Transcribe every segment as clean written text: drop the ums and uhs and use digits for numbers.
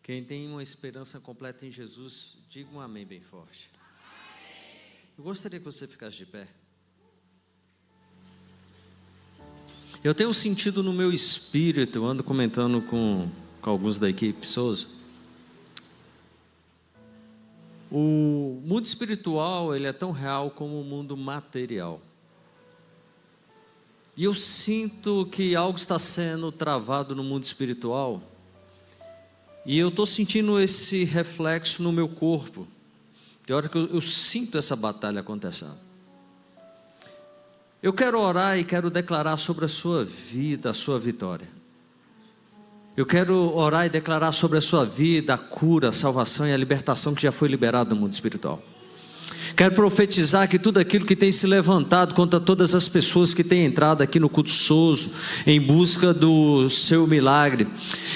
Quem tem uma esperança completa em Jesus, diga um amém bem forte. Eu gostaria que você ficasse de pé. Eu tenho sentido no meu espírito, eu ando comentando com alguns da equipe Souza. O mundo espiritual, ele é tão real como o mundo material. E eu sinto que algo está sendo travado no mundo espiritual. E eu estou sentindo esse reflexo no meu corpo. De hora que eu sinto essa batalha acontecendo. Eu quero orar e quero declarar sobre a sua vida, a sua vitória. Eu quero orar e declarar sobre a sua vida a cura, a salvação e a libertação que já foi liberada no mundo espiritual. Quero profetizar que tudo aquilo que tem se levantado contra todas as pessoas que têm entrado aqui no culto Souza em busca do seu milagre,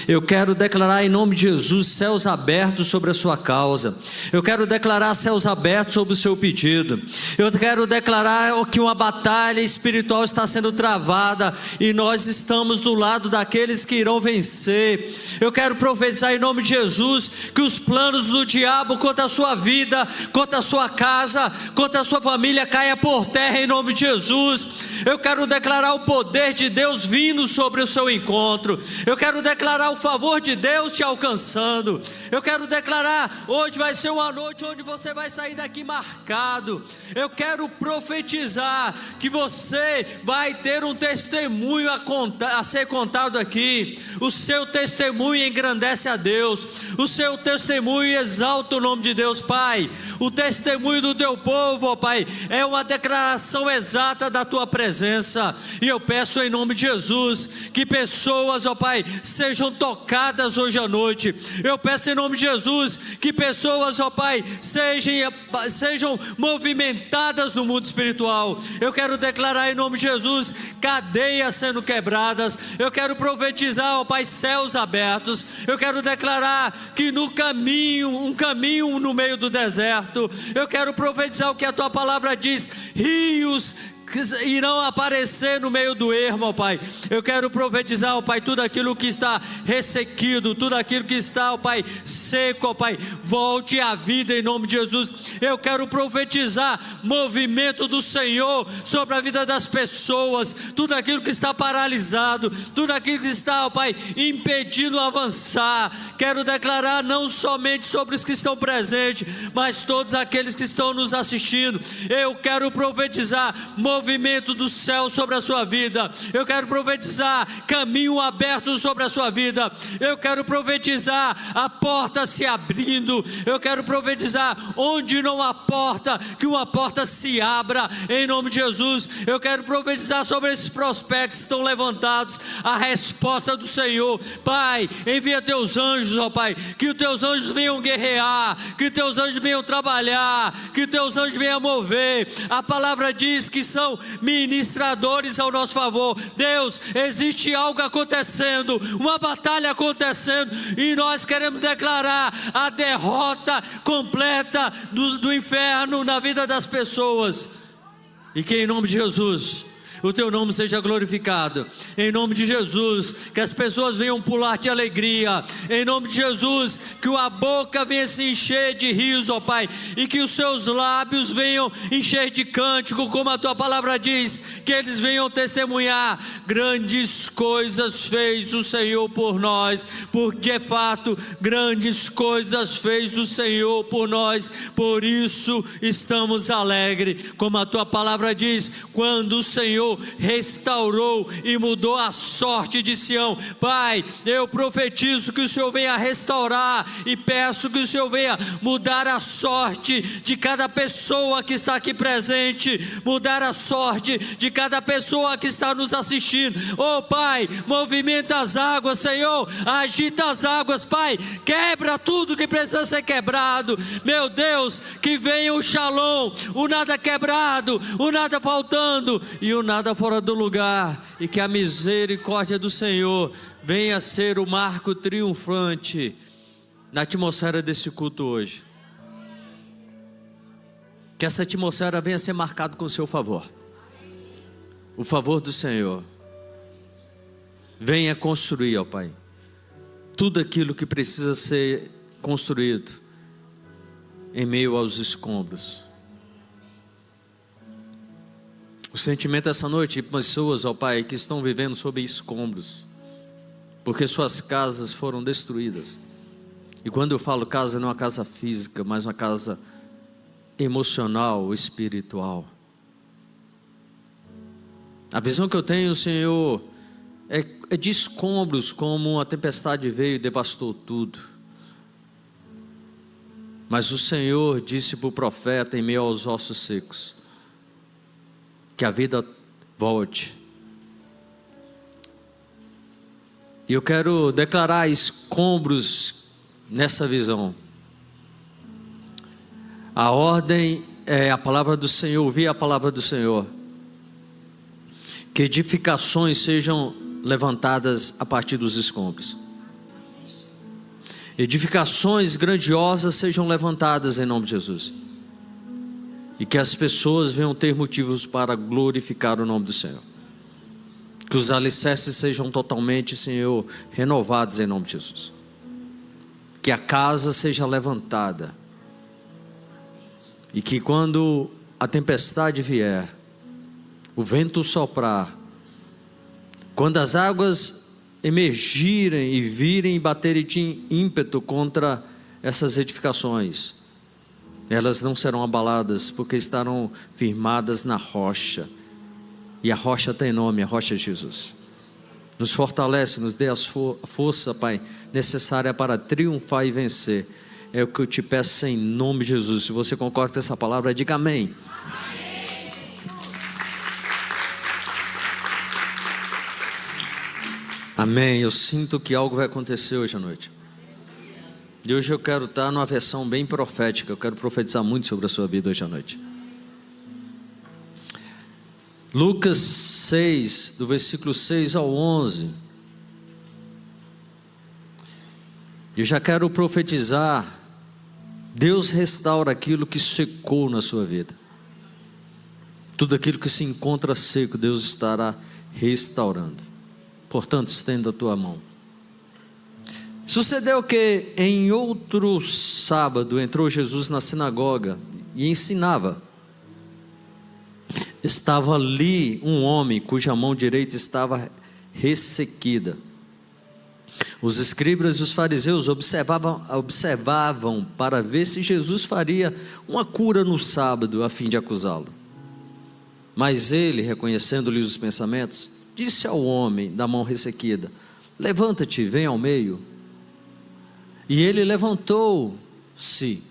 eu quero declarar em nome de Jesus céus abertos sobre a sua causa. Eu quero declarar céus abertos sobre o seu pedido. Eu quero declarar que uma batalha espiritual está sendo travada e nós estamos do lado daqueles que irão vencer. Eu quero profetizar em nome de Jesus que os planos do diabo contra a sua vida, contra a sua casa, contra a sua família caia por terra em nome de Jesus. Eu quero declarar o poder de Deus vindo sobre o seu encontro. Eu quero declarar o favor de Deus te alcançando. Eu quero declarar, hoje vai ser uma noite onde você vai sair daqui marcado. Eu quero profetizar que você vai ter um testemunho a ser contado aqui. O seu testemunho engrandece a Deus. O seu testemunho exalta o nome de Deus, Pai. O testemunho do teu povo, ó Pai, é uma declaração exata da tua presença. E eu peço em nome de Jesus que pessoas, ó Pai, sejam tocadas hoje à noite. Eu peço em nome de Jesus que pessoas, ó Pai, sejam movimentadas no mundo espiritual. Eu quero declarar em nome de Jesus cadeias sendo quebradas. Eu quero profetizar, ó Pai, céus abertos. Eu quero declarar que no caminho, um caminho no meio do deserto. Eu quero profetizar o que a tua palavra diz: rios irão aparecer no meio do ermo, ó Pai. Eu quero profetizar, ó Pai, tudo aquilo que está ressequido, tudo aquilo que está, ó Pai, seco, ó Pai, volte à vida em nome de Jesus. Eu quero profetizar movimento do Senhor sobre a vida das pessoas, tudo aquilo que está paralisado, tudo aquilo que está, ó Pai, impedindo avançar. Quero declarar não somente sobre os que estão presentes, mas todos aqueles que estão nos assistindo. Eu quero profetizar movimento do céu sobre a sua vida. Eu quero profetizar caminho aberto sobre a sua vida. Eu quero profetizar a porta se abrindo. Eu quero profetizar onde não há porta, que uma porta se abra em nome de Jesus. Eu quero profetizar sobre esses prospectos que estão levantados, a resposta do Senhor. Pai, envia teus anjos, ó Pai, que os teus anjos venham guerrear, que os teus anjos venham trabalhar, que os teus anjos venham mover. A palavra diz que são ministradores ao nosso favor. Deus, existe algo acontecendo, uma batalha acontecendo, e nós queremos declarar a derrota completa do inferno na vida das pessoas, e que em nome de Jesus o teu nome seja glorificado, em nome de Jesus, que as pessoas venham pular de alegria, em nome de Jesus, que a boca venha se encher de rios, ó Pai, e que os seus lábios venham encher de cântico, como a tua palavra diz, que eles venham testemunhar, grandes coisas fez o Senhor por nós, porque de fato, grandes coisas fez o Senhor por nós, por isso estamos alegres, como a tua palavra diz, quando o Senhor restaurou e mudou a sorte de Sião. Pai, eu profetizo que o Senhor venha restaurar, e peço que o Senhor venha mudar a sorte de cada pessoa que está aqui presente, mudar a sorte de cada pessoa que está nos assistindo. Oh Pai, movimenta as águas, Senhor, agita as águas, Pai, quebra tudo que precisa ser quebrado, meu Deus, que venha o shalom, o nada quebrado, o nada faltando e o nada fora do lugar, e que a misericórdia do Senhor venha ser o marco triunfante na atmosfera desse culto hoje. Que essa atmosfera venha ser marcada com o seu favor, o favor do Senhor. Venha construir, ó Pai, tudo aquilo que precisa ser construído em meio aos escombros. O sentimento essa noite de pessoas, ó Pai, que estão vivendo sob escombros, porque suas casas foram destruídas. E quando eu falo casa, não é uma casa física, mas uma casa emocional, espiritual. A visão que eu tenho, Senhor, é de escombros, como uma tempestade veio e devastou tudo. Mas o Senhor disse para o profeta, em meio aos ossos secos, que a vida volte. E eu quero declarar escombros nessa visão. A ordem é a palavra do Senhor, ouvir a palavra do Senhor. Que edificações sejam levantadas a partir dos escombros. Edificações grandiosas sejam levantadas em nome de Jesus. E que as pessoas venham ter motivos para glorificar o nome do Senhor. Que os alicerces sejam totalmente, Senhor, renovados em nome de Jesus. Que a casa seja levantada. E que quando a tempestade vier, o vento soprar, quando as águas emergirem e virem e baterem de ímpeto contra essas edificações, elas não serão abaladas, porque estarão firmadas na rocha. E a rocha tem nome, a rocha é Jesus. Nos fortalece, nos dê a força, Pai, necessária para triunfar e vencer. É o que eu te peço em nome de Jesus. Se você concorda com essa palavra, diga amém. Amém. Eu sinto que algo vai acontecer hoje à noite. E hoje eu quero estar numa versão bem profética. Eu quero profetizar muito sobre a sua vida hoje à noite. Lucas 6, do versículo 6 ao 11. Eu já quero profetizar. Deus restaura aquilo que secou na sua vida. Tudo aquilo que se encontra seco, Deus estará restaurando. Portanto, estenda a tua mão. Sucedeu que em outro sábado entrou Jesus na sinagoga e ensinava. Estava ali um homem cuja mão direita estava ressequida. Os escribas e os fariseus observavam para ver se Jesus faria uma cura no sábado a fim de acusá-lo. Mas ele, reconhecendo-lhe os pensamentos, disse ao homem da mão ressequida: levanta-te, vem ao meio. E ele levantou-se,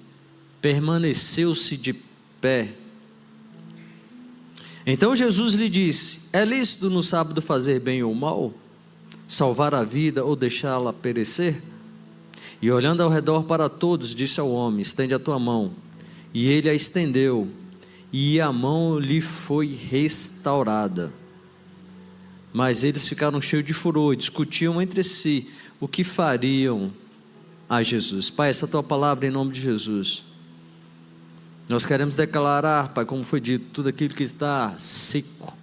permaneceu-se de pé. Então Jesus lhe disse: é lícito no sábado fazer bem ou mal? Salvar a vida ou deixá-la perecer? E olhando ao redor para todos, disse ao homem: estende a tua mão. E ele a estendeu, e a mão lhe foi restaurada. Mas eles ficaram cheios de furor e discutiam entre si o que fariam a Jesus. Pai, essa tua palavra em nome de Jesus. Nós queremos declarar, Pai, como foi dito, tudo aquilo que está seco,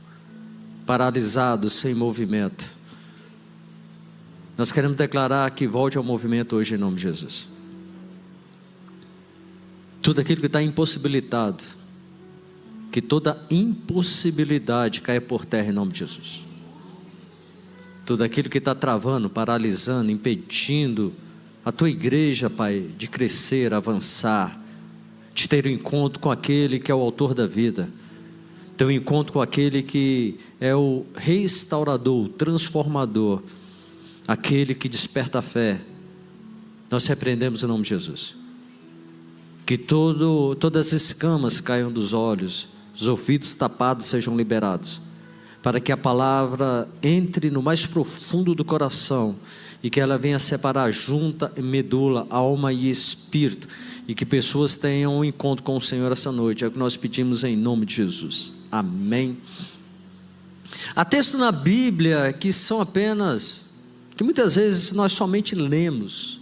paralisado, sem movimento. Nós queremos declarar que volte ao movimento hoje em nome de Jesus. Tudo aquilo que está impossibilitado, que toda impossibilidade caia por terra em nome de Jesus. Tudo aquilo que está travando, paralisando, impedindo a tua igreja, Pai, de crescer, avançar, de ter um encontro com aquele que é o autor da vida, ter um encontro com aquele que é o restaurador, o transformador, aquele que desperta a fé. Nós repreendemos em nome de Jesus. Que todas as escamas caiam dos olhos, os ouvidos tapados sejam liberados, para que a palavra entre no mais profundo do coração e que ela venha separar junta e medula, alma e espírito, e que pessoas tenham um encontro com o Senhor essa noite. É o que nós pedimos em nome de Jesus. Amém. Há textos na Bíblia que são apenas, que muitas vezes nós somente lemos,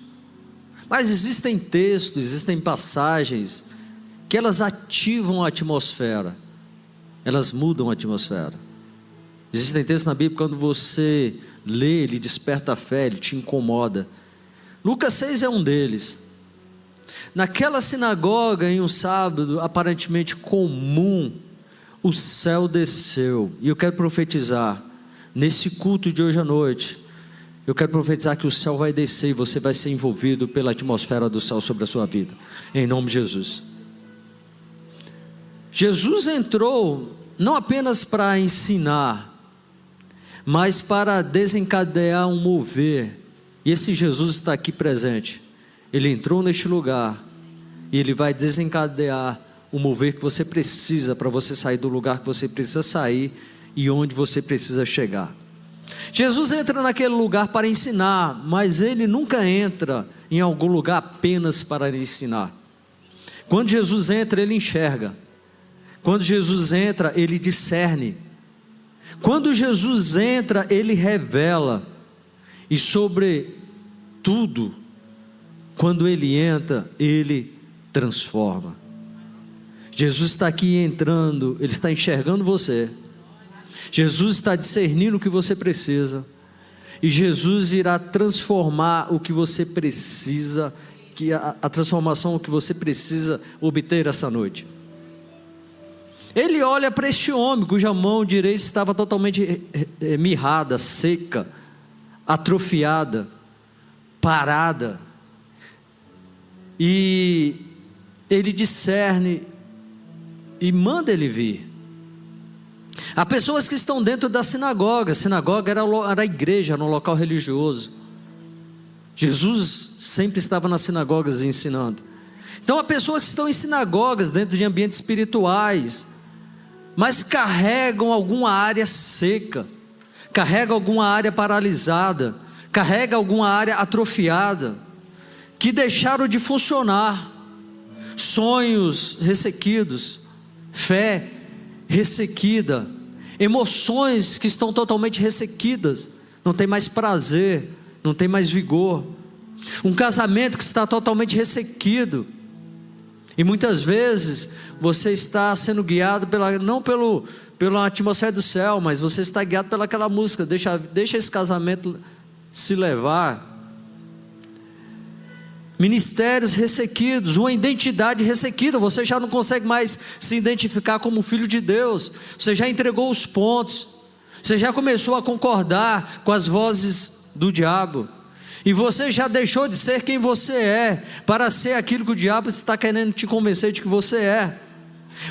mas existem textos, existem passagens que elas ativam a atmosfera, elas mudam a atmosfera. Existem textos na Bíblia, quando você lê, ele desperta a fé, ele te incomoda. Lucas 6 é um deles. Naquela sinagoga, em um sábado aparentemente comum, o céu desceu. E eu quero profetizar, nesse culto de hoje à noite, eu quero profetizar que o céu vai descer e você vai ser envolvido pela atmosfera do céu sobre a sua vida, em nome de Jesus. Jesus entrou não apenas para ensinar, mas para desencadear um mover. E esse Jesus está aqui presente. Ele entrou neste lugar e ele vai desencadear o mover que você precisa para você sair do lugar que você precisa sair e onde você precisa chegar. Jesus entra naquele lugar para ensinar, mas ele nunca entra em algum lugar apenas para ensinar. Quando Jesus entra, ele enxerga. Quando Jesus entra, ele discerne. Quando Jesus entra, ele revela. E sobre tudo, quando ele entra, ele transforma. Jesus está aqui entrando, ele está enxergando você. Jesus está discernindo o que você precisa. E Jesus irá transformar o que você precisa, a transformação que você precisa obter essa noite. Ele olha para este homem, cuja mão direita estava totalmente mirrada, seca, atrofiada, parada. E ele discerne e manda ele vir. Há pessoas que estão dentro da sinagoga. A sinagoga era a igreja, era um local religioso. Jesus sempre estava nas sinagogas ensinando. Então há pessoas que estão em sinagogas, dentro de ambientes espirituais, mas carregam alguma área seca, carregam alguma área paralisada, carregam alguma área atrofiada, que deixaram de funcionar. Sonhos ressequidos, fé ressequida, emoções que estão totalmente ressequidas, não tem mais prazer, não tem mais vigor, um casamento que está totalmente ressequido. E muitas vezes você está sendo guiado não pela atmosfera do céu, mas você está guiado pelaquela música, deixa esse casamento se levar. Ministérios ressequidos, uma identidade ressequida, você já não consegue mais se identificar como filho de Deus, você já entregou os pontos, você já começou a concordar com as vozes do diabo, e você já deixou de ser quem você é, para ser aquilo que o diabo está querendo te convencer de que você é.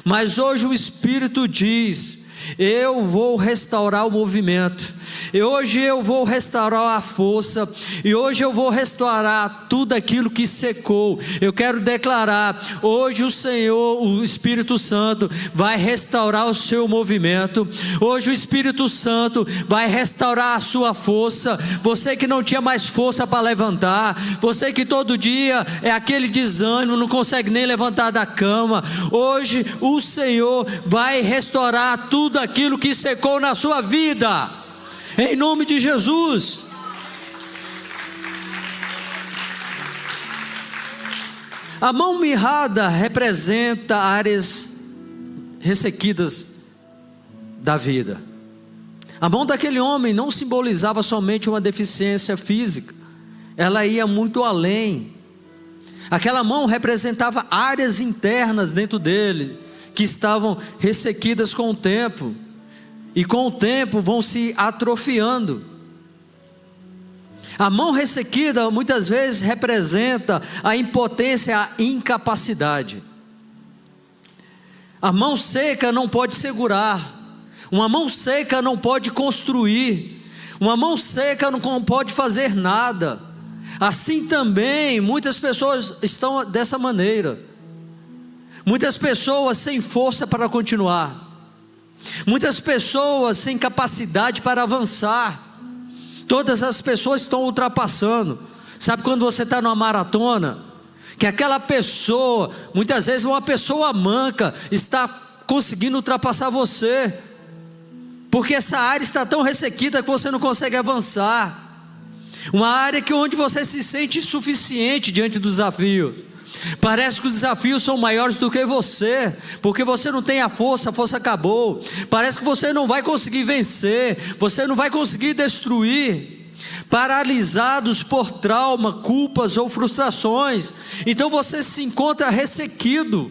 Mas hoje o Espírito diz: eu vou restaurar o movimento, e hoje eu vou restaurar a força, e hoje eu vou restaurar tudo aquilo que secou. Eu quero declarar, hoje o Senhor, o Espírito Santo vai restaurar o seu movimento, hoje o Espírito Santo vai restaurar a sua força. Você que não tinha mais força para levantar, você que todo dia é aquele desânimo, não consegue nem levantar da cama, hoje o Senhor vai restaurar tudo aquilo que secou na sua vida, em nome de Jesus. A mão mirrada representa áreas ressequidas da vida. A mão daquele homem não simbolizava somente uma deficiência física, ela ia muito além. Aquela mão representava áreas internas dentro dele, que estavam ressequidas com o tempo, e com o tempo vão se atrofiando. A mão ressequida muitas vezes representa a impotência, a incapacidade. A mão seca não pode segurar, uma mão seca não pode construir, uma mão seca não pode fazer nada. Assim também muitas pessoas estão dessa maneira. Muitas pessoas sem força para continuar, muitas pessoas sem capacidade para avançar. Todas as pessoas estão ultrapassando. Sabe quando você está numa maratona, que aquela pessoa, muitas vezes uma pessoa manca, está conseguindo ultrapassar você, porque essa área está tão ressequida que você não consegue avançar. Uma área onde você se sente insuficiente diante dos desafios. Parece que os desafios são maiores do que você, porque você não tem a força acabou. Parece que você não vai conseguir vencer, você não vai conseguir destruir. paralisados por trauma, culpas ou frustrações. Então você se encontra ressequido.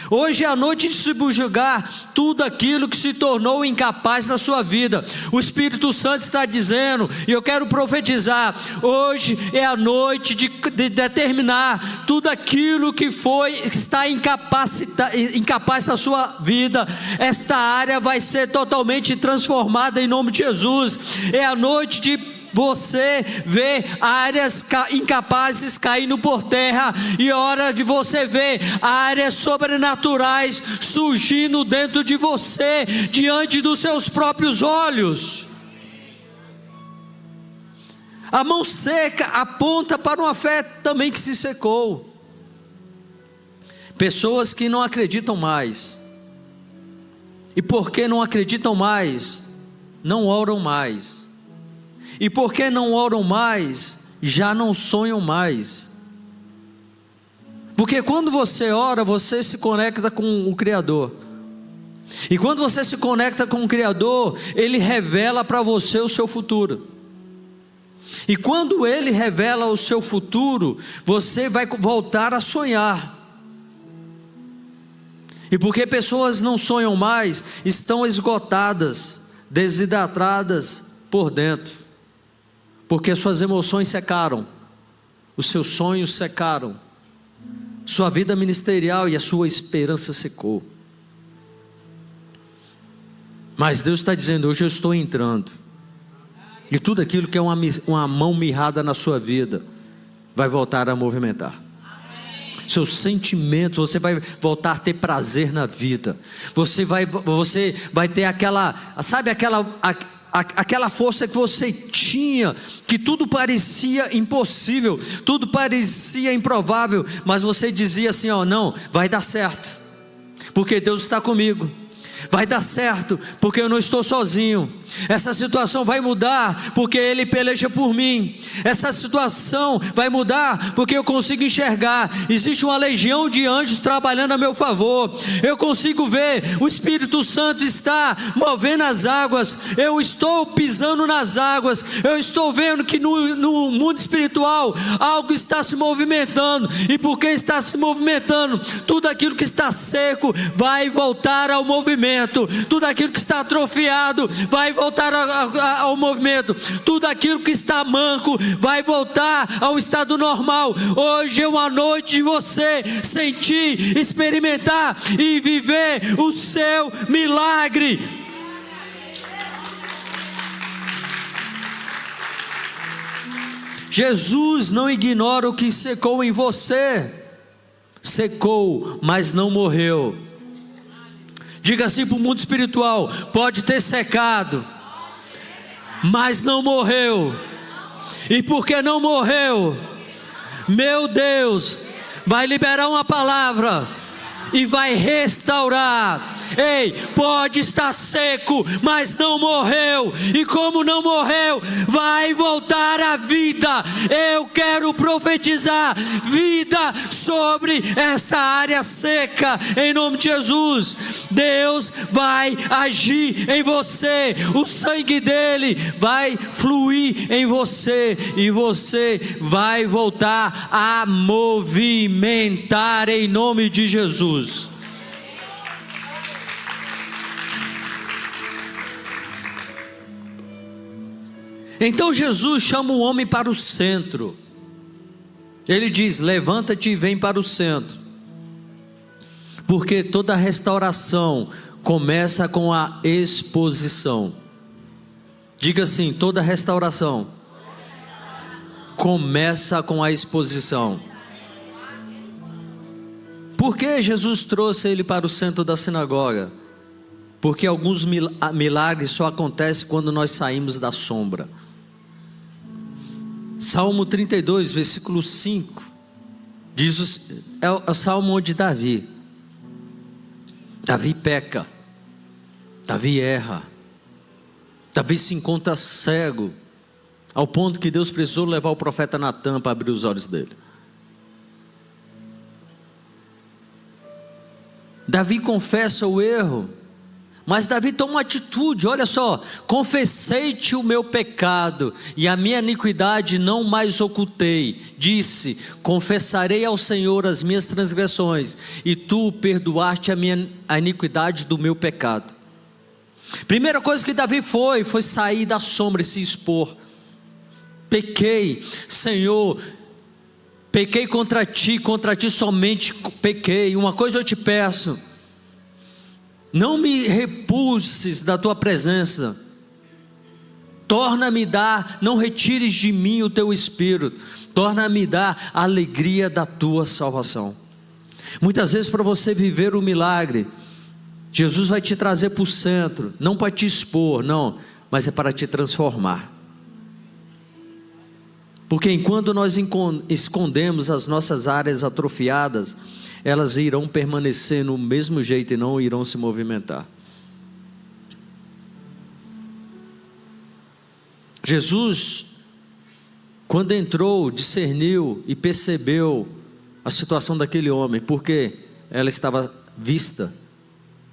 Hoje é a noite de subjugar tudo aquilo que se tornou incapaz na sua vida. O Espírito Santo está dizendo, e eu quero profetizar, hoje é a noite de determinar tudo aquilo que está incapaz na sua vida. Esta área vai ser totalmente transformada em nome de Jesus. É a noite de você vê áreas incapazes caindo por terra, e é hora de você ver áreas sobrenaturais surgindo dentro de você, diante dos seus próprios olhos. A mão seca aponta para uma fé também que se secou. Pessoas que não acreditam mais, e porque não acreditam mais, não oram mais. E porque não oram mais, já não sonham mais. Porque quando você ora, você se conecta com o Criador. E quando você se conecta com o Criador, Ele revela para você o seu futuro. E quando Ele revela o seu futuro, você vai voltar a sonhar. E porque pessoas não sonham mais, estão esgotadas, desidratadas por dentro. Porque suas emoções secaram, os seus sonhos secaram, sua vida ministerial e a sua esperança secou. Mas Deus está dizendo, hoje eu estou entrando, e tudo aquilo que é uma mão mirrada na sua vida, vai voltar a movimentar. Seus sentimentos, você vai voltar a ter prazer na vida, você vai ter aquela, sabe aquela força que você tinha, que tudo parecia impossível, tudo parecia improvável, mas você dizia assim, não, vai dar certo, porque Deus está comigo. Vai dar certo, porque eu não estou sozinho. Essa situação vai mudar, porque Ele peleja por mim. Essa situação vai mudar, porque eu consigo enxergar. Existe uma legião de anjos trabalhando a meu favor. Eu consigo ver, o Espírito Santo está movendo as águas. Eu estou pisando nas águas. Eu estou vendo que no mundo espiritual algo está se movimentando. E porque está se movimentando, tudo aquilo que está seco vai voltar ao movimento. Tudo aquilo que está atrofiado vai voltar ao movimento. Tudo aquilo que está manco vai voltar ao estado normal. Hoje é uma noite de você sentir, experimentar e viver o seu milagre. Jesus não ignora o que secou em você. Secou, mas não morreu. Diga assim para o mundo espiritual: pode ter secado, mas não morreu. E porque não morreu, meu Deus vai liberar uma palavra e vai restaurar. Ei, pode estar seco, mas não morreu. E como não morreu, vai voltar à vida. Eu quero profetizar vida sobre esta área seca, em nome de Jesus. Deus vai agir em você. O sangue dele vai fluir em você, e você vai voltar a movimentar em nome de Jesus. Então Jesus chama o homem para o centro. Ele diz: levanta-te e vem para o centro. Porque toda restauração começa com a exposição. Diga assim: toda restauração começa com a exposição. Por que Jesus trouxe ele para o centro da sinagoga? Porque alguns milagres só acontecem quando nós saímos da sombra. Salmo 32, versículo 5, é o salmo onde Davi peca, Davi erra, Davi se encontra cego, ao ponto que Deus precisou levar o profeta Natan para abrir os olhos dele. Davi confessa o erro, Mas Davi toma uma atitude, olha só: confessei-te o meu pecado, e a minha iniquidade não mais ocultei. Disse: confessarei ao Senhor as minhas transgressões, e tu perdoaste a iniquidade do meu pecado. Primeira coisa que Davi foi sair da sombra e se expor. Pequei, Senhor, pequei contra ti somente pequei. Uma coisa eu te peço: não me repulses da tua presença, torna-me dar, não retires de mim o teu espírito, torna-me dar a alegria da tua salvação. Muitas vezes, para você viver o milagre, Jesus vai te trazer para o centro, não para te expor, não, mas é para te transformar. Porque enquanto nós escondemos as nossas áreas atrofiadas, elas irão permanecer no mesmo jeito e não irão se movimentar. Jesus, quando entrou, discerniu e percebeu a situação daquele homem, porque ela estava vista,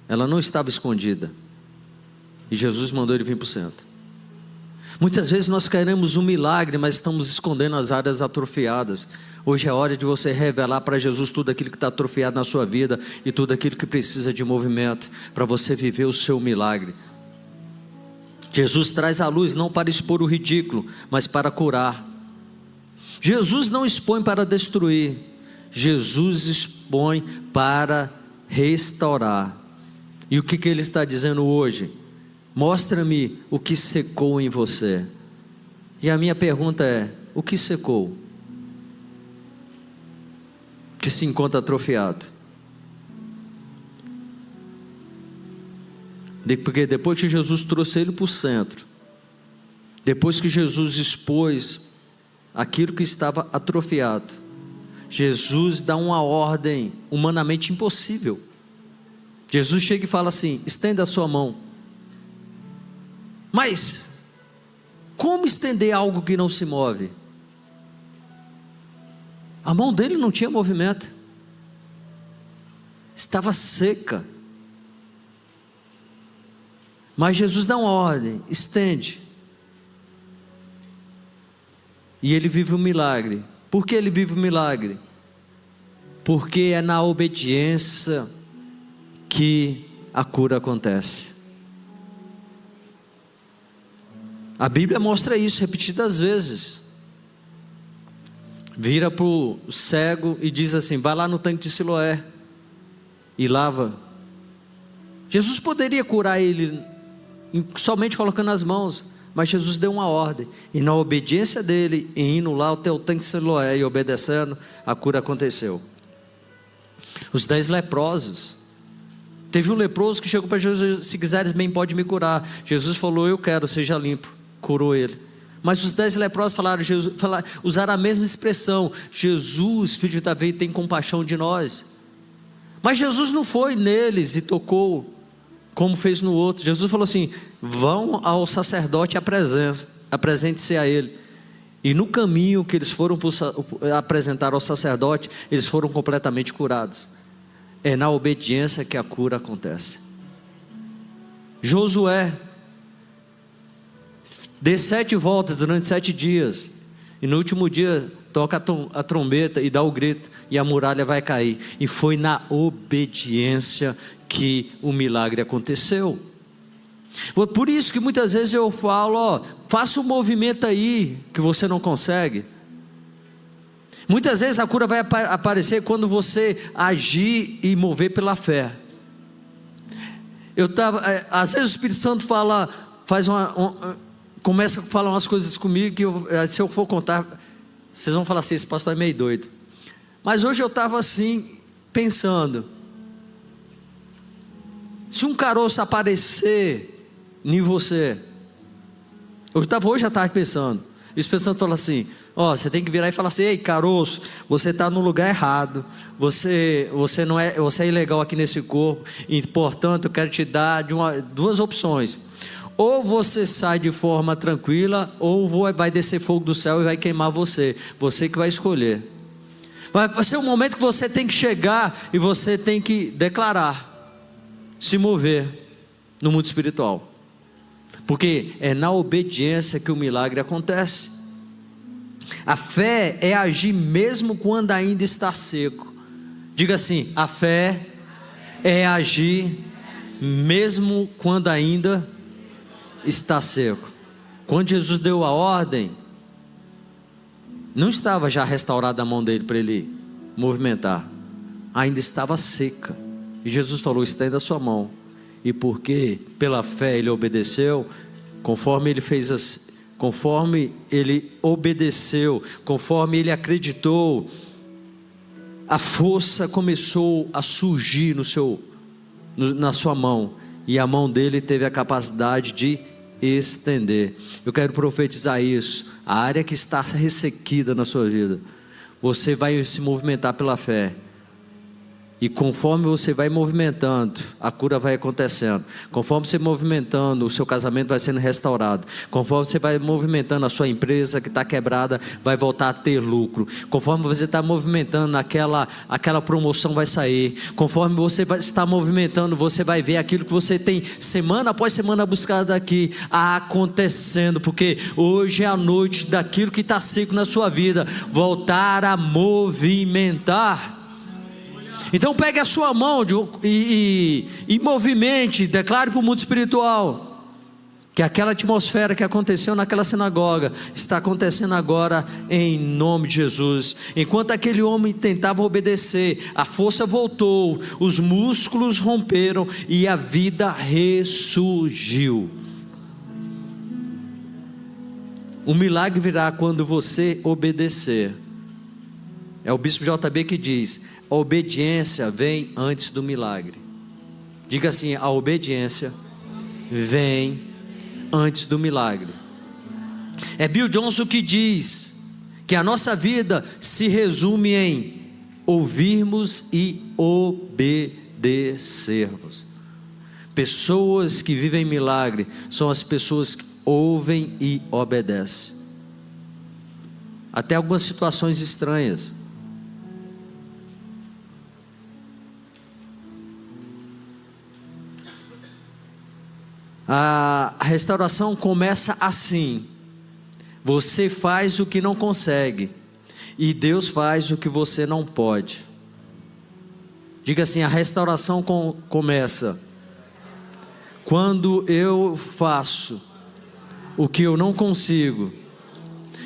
ela não estava escondida, e Jesus mandou ele vir para o centro. Muitas vezes nós queremos um milagre, mas estamos escondendo as áreas atrofiadas. Hoje é hora de você revelar para Jesus tudo aquilo que está atrofiado na sua vida e tudo aquilo que precisa de movimento para você viver o seu milagre. Jesus traz a luz não para expor o ridículo, mas para curar. Jesus não expõe para destruir, Jesus expõe para restaurar. E o que ele está dizendo hoje? Mostra-me o que secou em você. E a minha pergunta é: o que secou? Que se encontra atrofiado. Porque depois que Jesus trouxe ele para o centro, depois que Jesus expôs aquilo que estava atrofiado, Jesus dá uma ordem humanamente impossível. Jesus chega e fala assim: estenda a sua mão. Mas como estender algo que não se move? A mão dele não tinha movimento, estava seca. Mas Jesus dá uma ordem: estende. E ele vive um milagre. Por que ele vive um milagre? Porque é na obediência que a cura acontece. A Bíblia mostra isso repetidas vezes. Vira para o cego e diz assim: vai lá no tanque de Siloé e lava. Jesus poderia curar ele somente colocando as mãos, mas Jesus deu uma ordem, e na obediência dele, em indo lá até o tanque de Siloé e obedecendo, a cura aconteceu. Os 10 leprosos, teve um leproso que chegou para Jesus: se quiseres bem, pode me curar. Jesus falou: eu quero, seja limpo. Curou ele. Mas os 10 leprosos usaram a mesma expressão: Jesus, filho de Davi, tem compaixão de nós. Mas Jesus não foi neles e tocou como fez no outro. Jesus falou assim: vão ao sacerdote e apresente-se a ele. E no caminho que eles foram apresentar ao sacerdote, eles foram completamente curados. É na obediência que a cura acontece. Josué dê 7 voltas durante 7 dias, e no último dia toca a trombeta e dá o grito, e a muralha vai cair. E foi na obediência que o milagre aconteceu. Por isso que muitas vezes eu falo: faça um movimento aí que você não consegue. Muitas vezes a cura vai aparecer quando você agir e mover pela fé. Às vezes o Espírito Santo começa a falar umas coisas comigo que se eu for contar, vocês vão falar assim: esse pastor é meio doido. Mas hoje eu estava assim, pensando: se um caroço aparecer em você, eu estava hoje à tarde pensando, e o Espírito Santo falou assim: você tem que virar e falar assim: ei, caroço, você está no lugar errado, você é ilegal aqui nesse corpo, e portanto eu quero te dar duas opções: ou você sai de forma tranquila, ou vai descer fogo do céu e vai queimar você que vai escolher. Vai ser um momento que você tem que chegar e você tem que declarar, se mover. no mundo espiritual. Porque é na obediência que o milagre acontece. A fé é agir mesmo quando ainda está seco. Diga assim: a fé é agir mesmo quando ainda está seco. Quando Jesus deu a ordem, não estava já restaurada a mão dele para ele movimentar, ainda estava seca. E Jesus falou: estenda a sua mão. E porque pela fé ele obedeceu, conforme ele fez conforme ele obedeceu, conforme ele acreditou, a força começou a surgir na sua mão, e a mão dele teve a capacidade de estender. Eu quero profetizar isso. A área que está ressequida na sua vida, você vai se movimentar pela fé. E conforme você vai movimentando, a cura vai acontecendo. Conforme você movimentando, o seu casamento vai sendo restaurado. Conforme você vai movimentando, a sua empresa que está quebrada vai voltar a ter lucro. Conforme você está movimentando, aquela promoção vai sair. Conforme você está movimentando, você vai ver aquilo que você tem semana após semana buscado aqui acontecendo. Porque hoje é a noite daquilo que está seco na sua vida voltar a movimentar. Então pegue a sua mão e movimente, declare para o mundo espiritual que aquela atmosfera que aconteceu naquela sinagoga está acontecendo agora em nome de Jesus. Enquanto aquele homem tentava obedecer, a força voltou, os músculos romperam e a vida ressurgiu. O milagre virá quando você obedecer. É o bispo JB que diz: a obediência vem antes do milagre. Diga assim: a obediência vem antes do milagre. É Bill Johnson que diz que a nossa vida se resume em ouvirmos e obedecermos. Pessoas que vivem milagre são as pessoas que ouvem e obedecem. Até algumas situações estranhas. A restauração começa assim: você faz o que não consegue, e Deus faz o que você não pode. Diga assim: a restauração começa quando eu faço o que eu não consigo,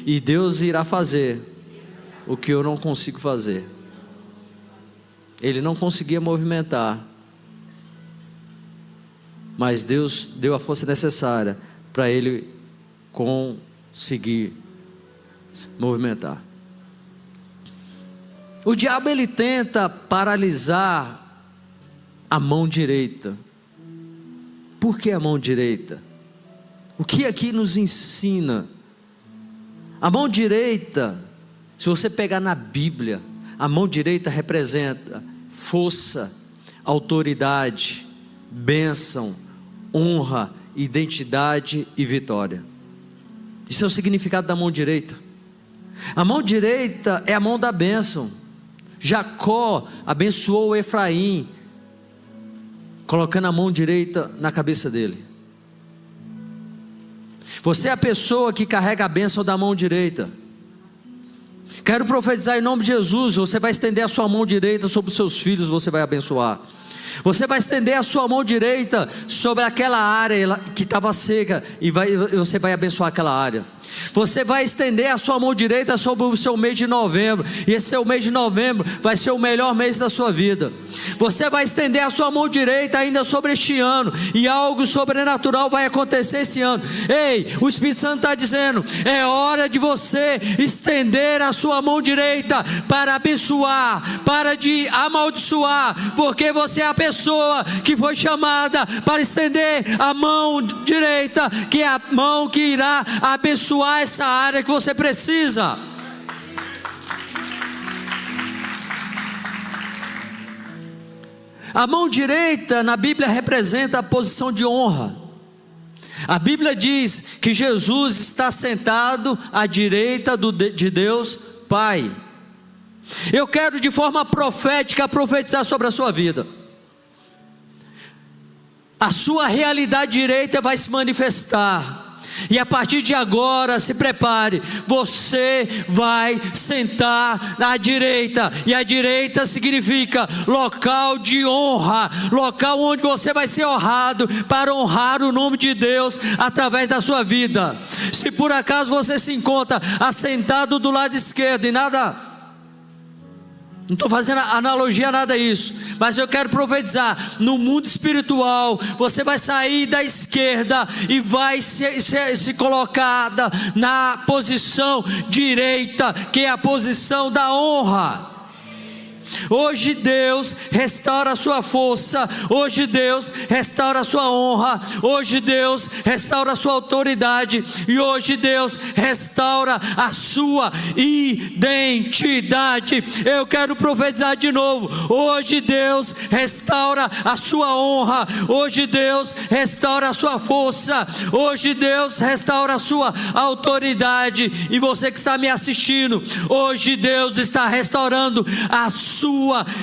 e Deus irá fazer o que eu não consigo fazer. Ele não conseguia movimentar, mas Deus deu a força necessária para ele conseguir movimentar. O diabo ele tenta paralisar a mão direita. Por que a mão direita? O que aqui nos ensina? A mão direita, se você pegar na Bíblia, a mão direita representa força, autoridade, bênção, honra, identidade e vitória. Isso é o significado da mão direita. A mão direita é a mão da bênção. Jacó abençoou Efraim, colocando a mão direita na cabeça dele. Você é a pessoa que carrega a bênção da mão direita. Quero profetizar em nome de Jesus: você vai estender a sua mão direita sobre os seus filhos, você vai abençoar. Você vai estender a sua mão direita sobre aquela área que estava seca, e você vai abençoar aquela área. Você vai estender a sua mão direita sobre o seu mês de novembro, e esse seu mês de novembro vai ser o melhor mês da sua vida. Você vai estender a sua mão direita ainda sobre este ano, e algo sobrenatural vai acontecer esse ano. Ei, o Espírito Santo está dizendo: é hora de você estender a sua mão direita para abençoar, para de amaldiçoar, porque você é a pessoa que foi chamada para estender a mão direita, que é a mão que irá abençoar essa área que você precisa. A mão direita na Bíblia representa a posição de honra. A Bíblia diz que Jesus está sentado à direita de Deus Pai. Eu quero de forma profética profetizar sobre a sua vida. a sua realidade direita vai se manifestar. E a partir de agora, se prepare, você vai sentar à direita, e a direita significa local de honra, local onde você vai ser honrado, para honrar o nome de Deus, através da sua vida. Se por acaso você se encontra assentado do lado esquerdo, e nada, não estou fazendo analogia a nada disso, mas eu quero profetizar, no mundo espiritual, você vai sair da esquerda, e vai se colocar na posição direita, que é a posição da honra. Hoje Deus restaura a sua força, hoje Deus restaura a sua honra, hoje Deus restaura a sua autoridade, e hoje Deus restaura a sua identidade. Eu quero profetizar de novo, hoje Deus restaura a sua honra, hoje Deus restaura a sua força, hoje Deus restaura a sua autoridade. E você que está me assistindo, hoje Deus está restaurando a sua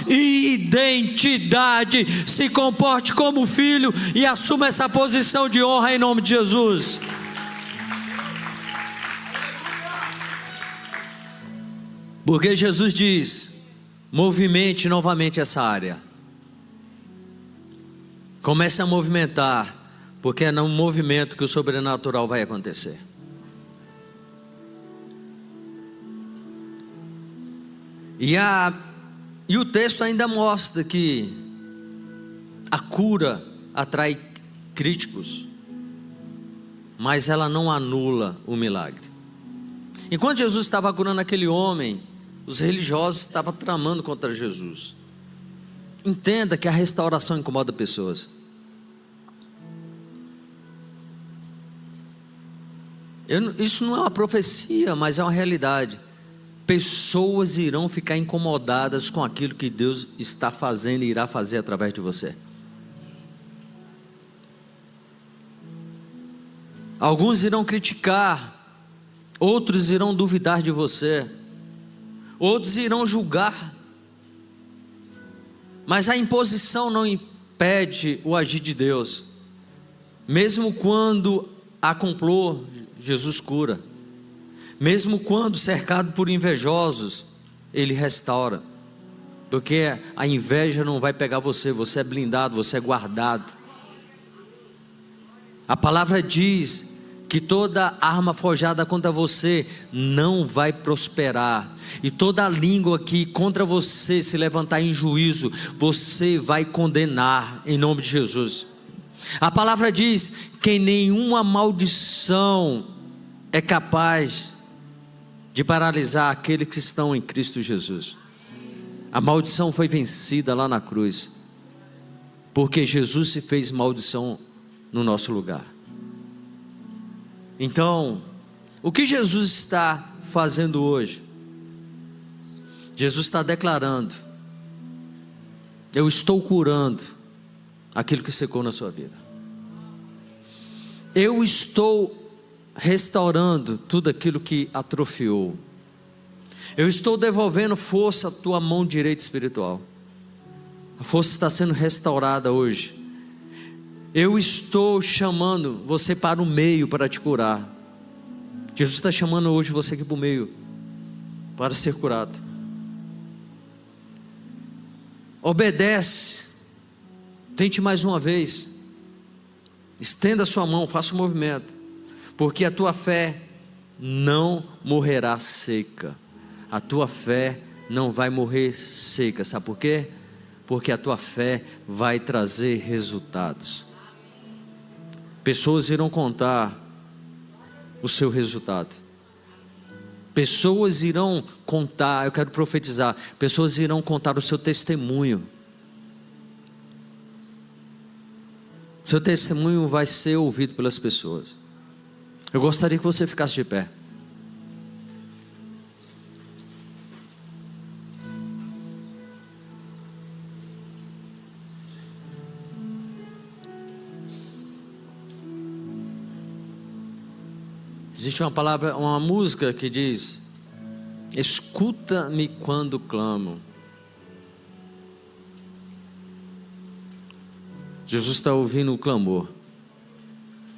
identidade. Se comporte como filho e assuma essa posição de honra em nome de Jesus. Porque Jesus diz: movimente novamente essa área. Comece a movimentar, porque é no movimento que o sobrenatural vai acontecer. E o texto ainda mostra que a cura atrai críticos, mas ela não anula o milagre. Enquanto Jesus estava curando aquele homem, os religiosos estavam tramando contra Jesus. Entenda que a restauração incomoda pessoas. Isso não é uma profecia, mas é uma realidade. Pessoas irão ficar incomodadas com aquilo que Deus está fazendo e irá fazer através de você. Alguns irão criticar, outros irão duvidar de você, outros irão julgar, mas a imposição não impede o agir de Deus. Mesmo quando há complô, Jesus cura. Mesmo quando cercado por invejosos, Ele restaura. Porque a inveja não vai pegar você, você é blindado, você é guardado. A palavra diz que toda arma forjada contra você não vai prosperar. E toda língua que contra você se levantar em juízo, você vai condenar em nome de Jesus. A palavra diz que nenhuma maldição é capaz de paralisar aqueles que estão em Cristo Jesus. A maldição foi vencida lá na cruz, porque Jesus se fez maldição no nosso lugar. Então, o que Jesus está fazendo hoje? Jesus está declarando: eu estou curando aquilo que secou na sua vida. Eu estou restaurando tudo aquilo que atrofiou. Eu estou devolvendo força à tua mão direita espiritual. A força está sendo restaurada hoje. Eu estou chamando você para o meio para te curar. Jesus está chamando hoje você aqui para o meio para ser curado. Obedece. Tente mais uma vez. Estenda a sua mão, faça um movimento. Porque a tua fé não morrerá seca. A tua fé não vai morrer seca. Sabe por quê? Porque a tua fé vai trazer resultados. Pessoas irão contar o seu resultado. Pessoas irão contar, eu quero profetizar, pessoas irão contar o seu testemunho. Seu testemunho vai ser ouvido pelas pessoas. Eu gostaria que você ficasse de pé. Existe uma palavra, uma música que diz: escuta-me quando clamo. Jesus está ouvindo o clamor.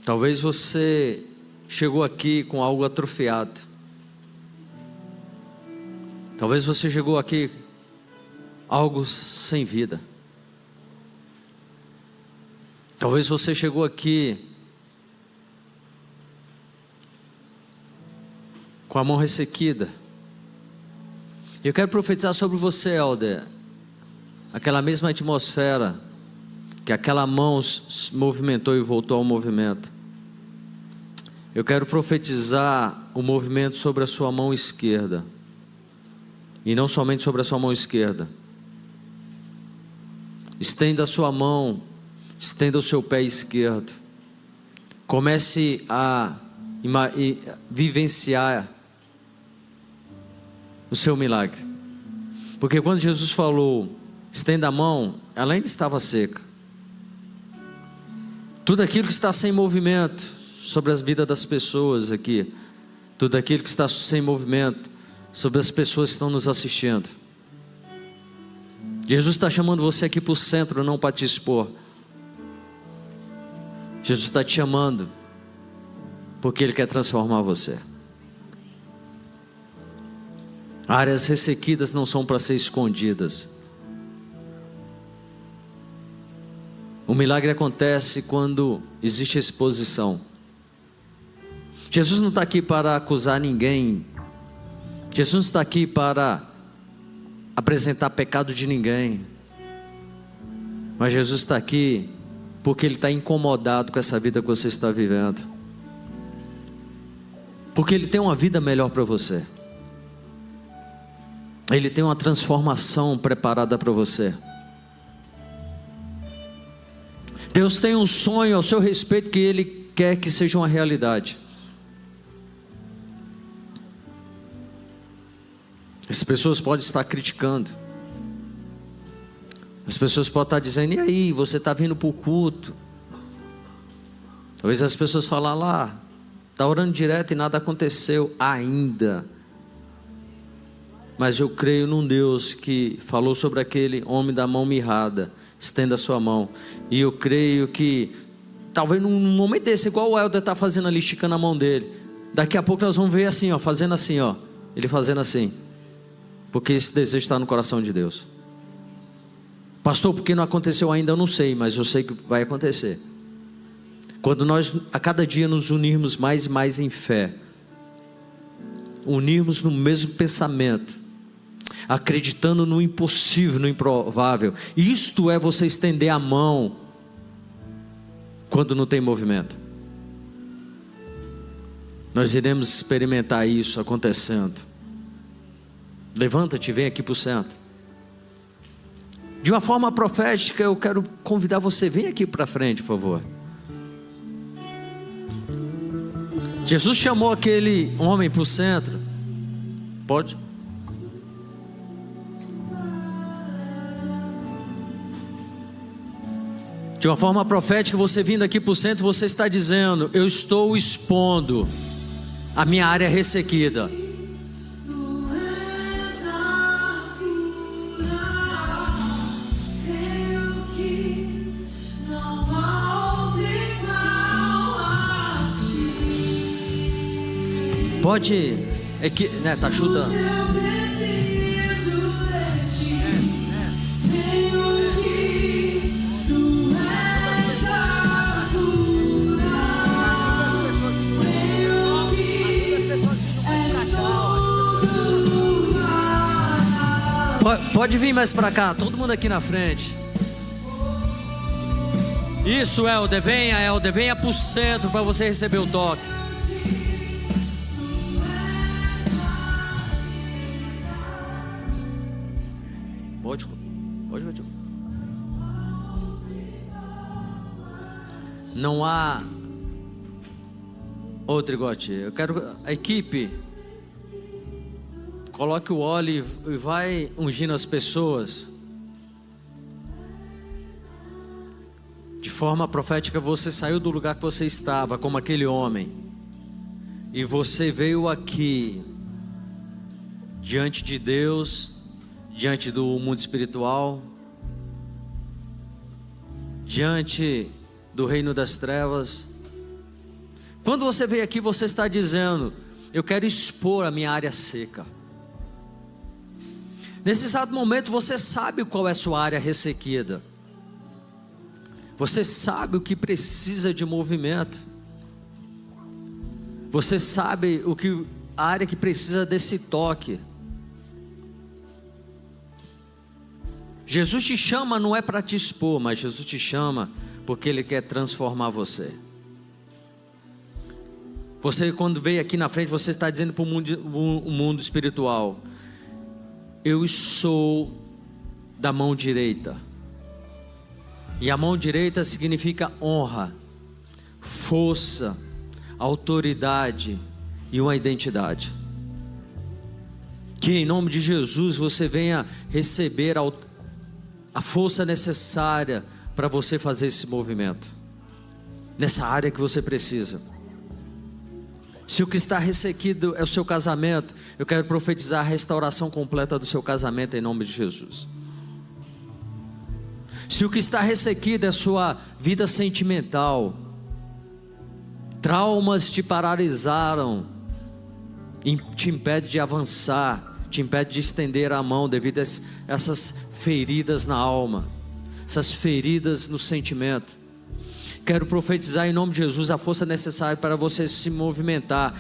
Talvez você chegou aqui com algo atrofiado. Talvez você chegou aqui algo sem vida. Talvez você chegou aqui com a mão ressequida. Eu quero profetizar sobre você, Helder, aquela mesma atmosfera que aquela mão se movimentou e voltou ao movimento. Eu quero profetizar o movimento sobre a sua mão esquerda. E não somente sobre a sua mão esquerda. Estenda a sua mão, estenda o seu pé esquerdo. Comece a vivenciar o seu milagre. Porque quando Jesus falou, estenda a mão, ela ainda estava seca. Tudo aquilo que está sem movimento sobre a vida das pessoas aqui, tudo aquilo que está sem movimento sobre as pessoas que estão nos assistindo. Jesus está chamando você aqui para o centro, não para te expor. Jesus está te chamando porque Ele quer transformar você. Áreas ressequidas não são para ser escondidas. O milagre acontece quando existe exposição. Jesus não está aqui para acusar ninguém. Jesus não está aqui para apresentar pecado de ninguém. Mas Jesus está aqui porque Ele está incomodado com essa vida que você está vivendo. Porque Ele tem uma vida melhor para você. Ele tem uma transformação preparada para você. Deus tem um sonho ao seu respeito que Ele quer que seja uma realidade. As pessoas podem estar criticando. As pessoas podem estar dizendo, e aí, você está vindo para o culto? Talvez as pessoas falem lá, está orando direto e nada aconteceu ainda. Mas eu creio num Deus que falou sobre aquele homem da mão mirrada. Estenda a sua mão. E eu creio que talvez num momento desse, igual o Helder está fazendo ali, esticando a mão dele, daqui a pouco nós vamos ver assim, ó, fazendo assim, ó, ele fazendo assim. Porque esse desejo está no coração de Deus. Pastor, por que não aconteceu ainda? Eu não sei, mas eu sei que vai acontecer. Quando nós a cada dia nos unirmos mais e mais em fé, unirmos no mesmo pensamento, acreditando no impossível, no improvável. Isto é você estender a mão quando não tem movimento. Nós iremos experimentar isso acontecendo. Levanta-te, vem aqui para o centro. De uma forma profética, eu quero convidar você, vem aqui para frente, por favor. Jesus chamou aquele homem para o centro. Pode? De uma forma profética, você vindo aqui para o centro, você está dizendo, eu estou expondo a minha área ressequida. Pode, é que, né, tá ajudando. Pode vir mais para cá, todo mundo aqui na frente. Isso, Helder, venha para o centro para você receber o toque. Pode. Não há outro igual-te. Eu quero a equipe. Coloque o óleo e vai ungindo as pessoas. De forma profética, você saiu do lugar que você estava, como aquele homem. E você veio aqui, diante de Deus, diante do mundo espiritual, diante do reino das trevas. Quando você veio aqui, você está dizendo: eu quero expor a minha área seca. Nesse exato momento você sabe qual é a sua área ressequida. Você sabe o que precisa de movimento. Você sabe a área que precisa desse toque. Jesus te chama não é para te expor, mas Jesus te chama porque Ele quer transformar você. Você, quando veio aqui na frente, você está dizendo para o mundo espiritual: eu sou da mão direita. E a mão direita significa honra, força, autoridade e uma identidade. Que em nome de Jesus você venha receber a força necessária para você fazer esse movimento, nessa área que você precisa. Se o que está ressequido é o seu casamento, eu quero profetizar a restauração completa do seu casamento em nome de Jesus. Se o que está ressequido é a sua vida sentimental, traumas te paralisaram, te impede de avançar, te impede de estender a mão devido a essas feridas na alma, essas feridas no sentimento. Quero profetizar em nome de Jesus a força necessária para você se movimentar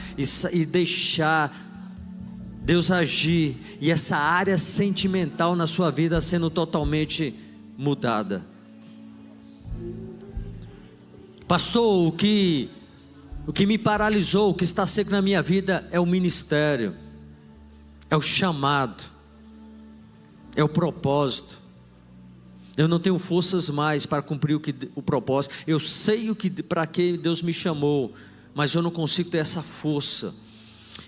e deixar Deus agir, e essa área sentimental na sua vida sendo totalmente mudada. Pastor, o que me paralisou, o que está seco na minha vida é o ministério, é o chamado, é o propósito. Eu não tenho forças mais para cumprir o propósito. Eu sei para que Deus me chamou, mas eu não consigo ter essa força.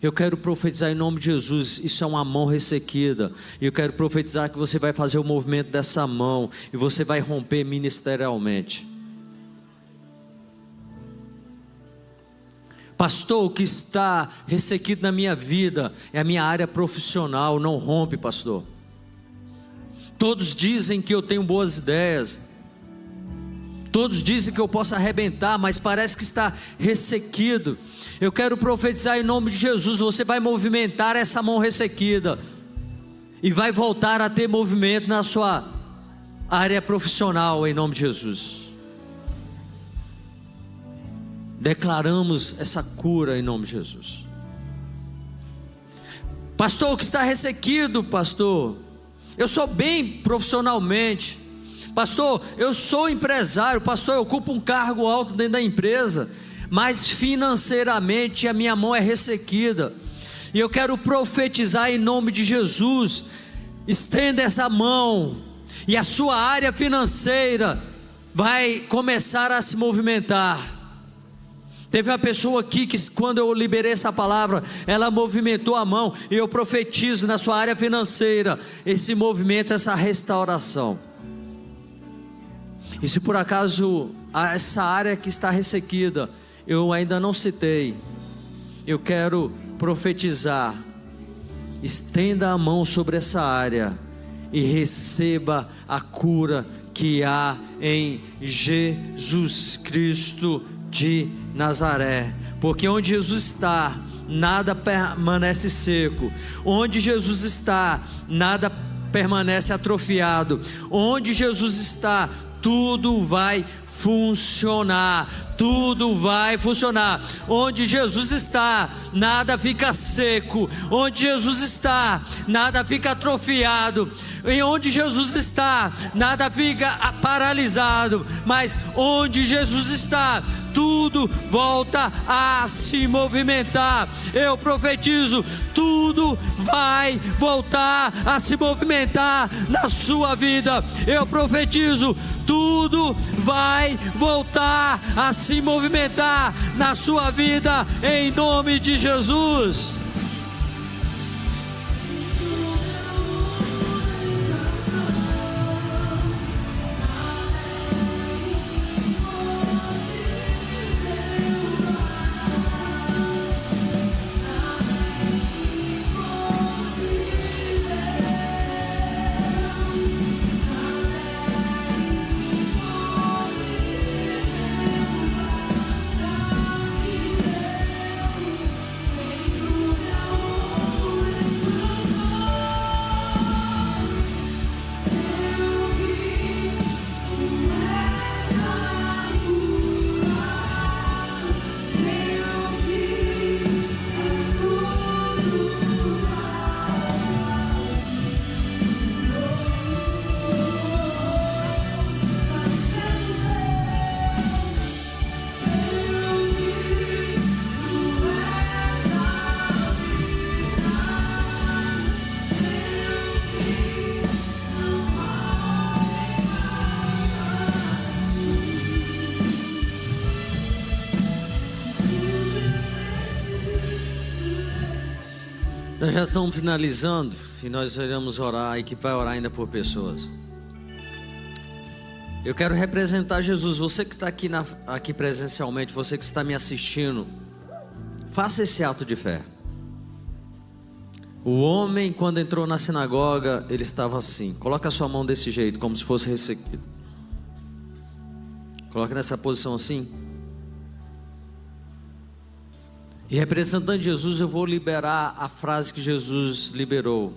Eu quero profetizar em nome de Jesus, isso é uma mão ressequida. E eu quero profetizar que você vai fazer o movimento dessa mão e você vai romper ministerialmente. Pastor, o que está ressequido na minha vida é a minha área profissional. Não rompe, pastor. Todos dizem que eu tenho boas ideias, todos dizem que eu posso arrebentar, mas parece que está ressequido. Eu quero profetizar em nome de Jesus, você vai movimentar essa mão ressequida e vai voltar a ter movimento na sua área profissional em nome de Jesus. Declaramos essa cura em nome de Jesus. Pastor, o que está ressequido, pastor? Eu sou bem profissionalmente, pastor, eu sou empresário, pastor, eu ocupo um cargo alto dentro da empresa, mas financeiramente a minha mão é ressequida, e eu quero profetizar em nome de Jesus, estenda essa mão, e a sua área financeira vai começar a se movimentar. Teve uma pessoa aqui que, quando eu liberei essa palavra, ela movimentou a mão, e eu profetizo na sua área financeira esse movimento, essa restauração. E se por acaso essa área que está ressequida eu ainda não citei, eu quero profetizar: estenda a mão sobre essa área e receba a cura que há em Jesus Cristo de Nazaré, porque onde Jesus está, nada permanece seco. Onde Jesus está, nada permanece atrofiado. Onde Jesus está, tudo vai funcionar. Tudo vai funcionar. Onde Jesus está, nada fica seco. Onde Jesus está, nada fica atrofiado. E onde Jesus está, nada fica paralisado. Mas onde Jesus está, tudo volta a se movimentar. Eu profetizo, tudo vai voltar a se movimentar na sua vida. Eu profetizo, tudo vai voltar a se movimentar na sua vida, em nome de Jesus. Nós já estamos finalizando e nós iremos orar. A equipe vai orar ainda por pessoas. Eu quero representar Jesus. Você que está aqui presencialmente, você que está me assistindo, faça esse ato de fé. O homem, quando entrou na sinagoga, ele estava assim. Coloca a sua mão desse jeito, como se fosse ressequido. Coloca nessa posição assim. E representando Jesus, eu vou liberar a frase que Jesus liberou.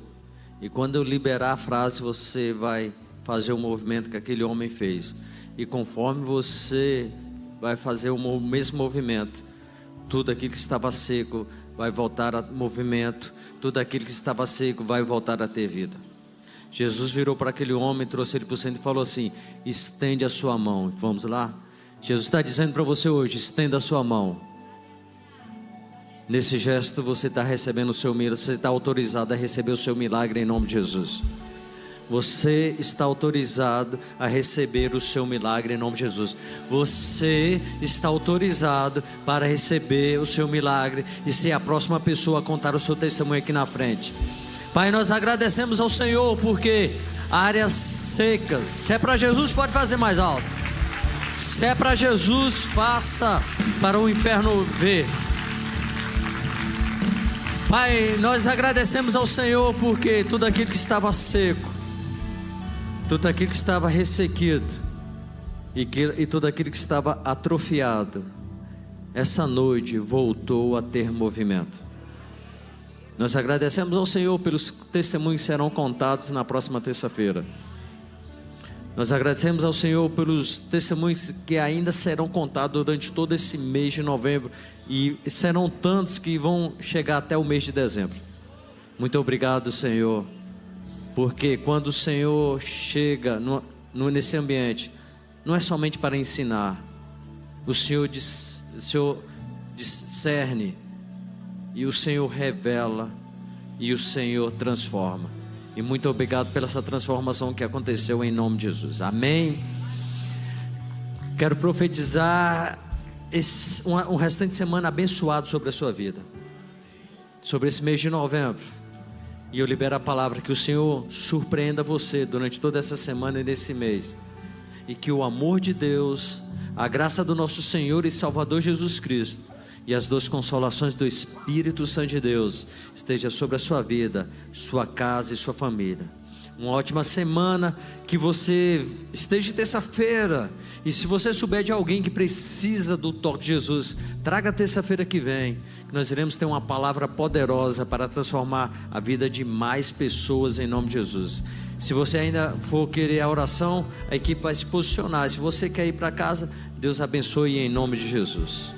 E quando eu liberar a frase, você vai fazer o movimento que aquele homem fez. E conforme você vai fazer o mesmo movimento, tudo aquilo que estava seco vai voltar a movimento. Tudo aquilo que estava seco vai voltar a ter vida. Jesus virou para aquele homem, trouxe ele para o centro e falou assim: estende a sua mão. Vamos lá? Jesus está dizendo para você hoje: estenda a sua mão. Nesse gesto você está recebendo o seu milagre. Você está autorizado a receber o seu milagre em nome de Jesus. Você está autorizado a receber o seu milagre em nome de Jesus. Você está autorizado para receber o seu milagre e ser a próxima pessoa a contar o seu testemunho aqui na frente. Pai, nós agradecemos ao Senhor porque áreas secas, se é para Jesus, pode fazer mais alto. Se é para Jesus, faça para o inferno ver. Pai, nós agradecemos ao Senhor porque tudo aquilo que estava seco, tudo aquilo que estava ressequido e tudo aquilo que estava atrofiado, essa noite voltou a ter movimento. Nós agradecemos ao Senhor pelos testemunhos que serão contados na próxima terça-feira. Nós agradecemos ao Senhor pelos testemunhos que ainda serão contados durante todo esse mês de novembro, e serão tantos que vão chegar até o mês de dezembro. Muito obrigado, Senhor, porque quando o Senhor chega nesse ambiente, não é somente para ensinar. O Senhor discerne, e o Senhor revela, e o Senhor transforma. E muito obrigado pela essa transformação que aconteceu em nome de Jesus. Amém. Quero profetizar um restante de semana abençoado sobre a sua vida, sobre esse mês de novembro. E eu libero a palavra que o Senhor surpreenda você durante toda essa semana e nesse mês, e que o amor de Deus, a graça do nosso Senhor e Salvador Jesus Cristo e as duas consolações do Espírito Santo de Deus esteja sobre a sua vida, sua casa e sua família. Uma ótima semana, que você esteja terça-feira, e se você souber de alguém que precisa do toque de Jesus, traga terça-feira que vem, que nós iremos ter uma palavra poderosa para transformar a vida de mais pessoas em nome de Jesus. Se você ainda for querer a oração, a equipe vai se posicionar. Se você quer ir para casa, Deus abençoe em nome de Jesus.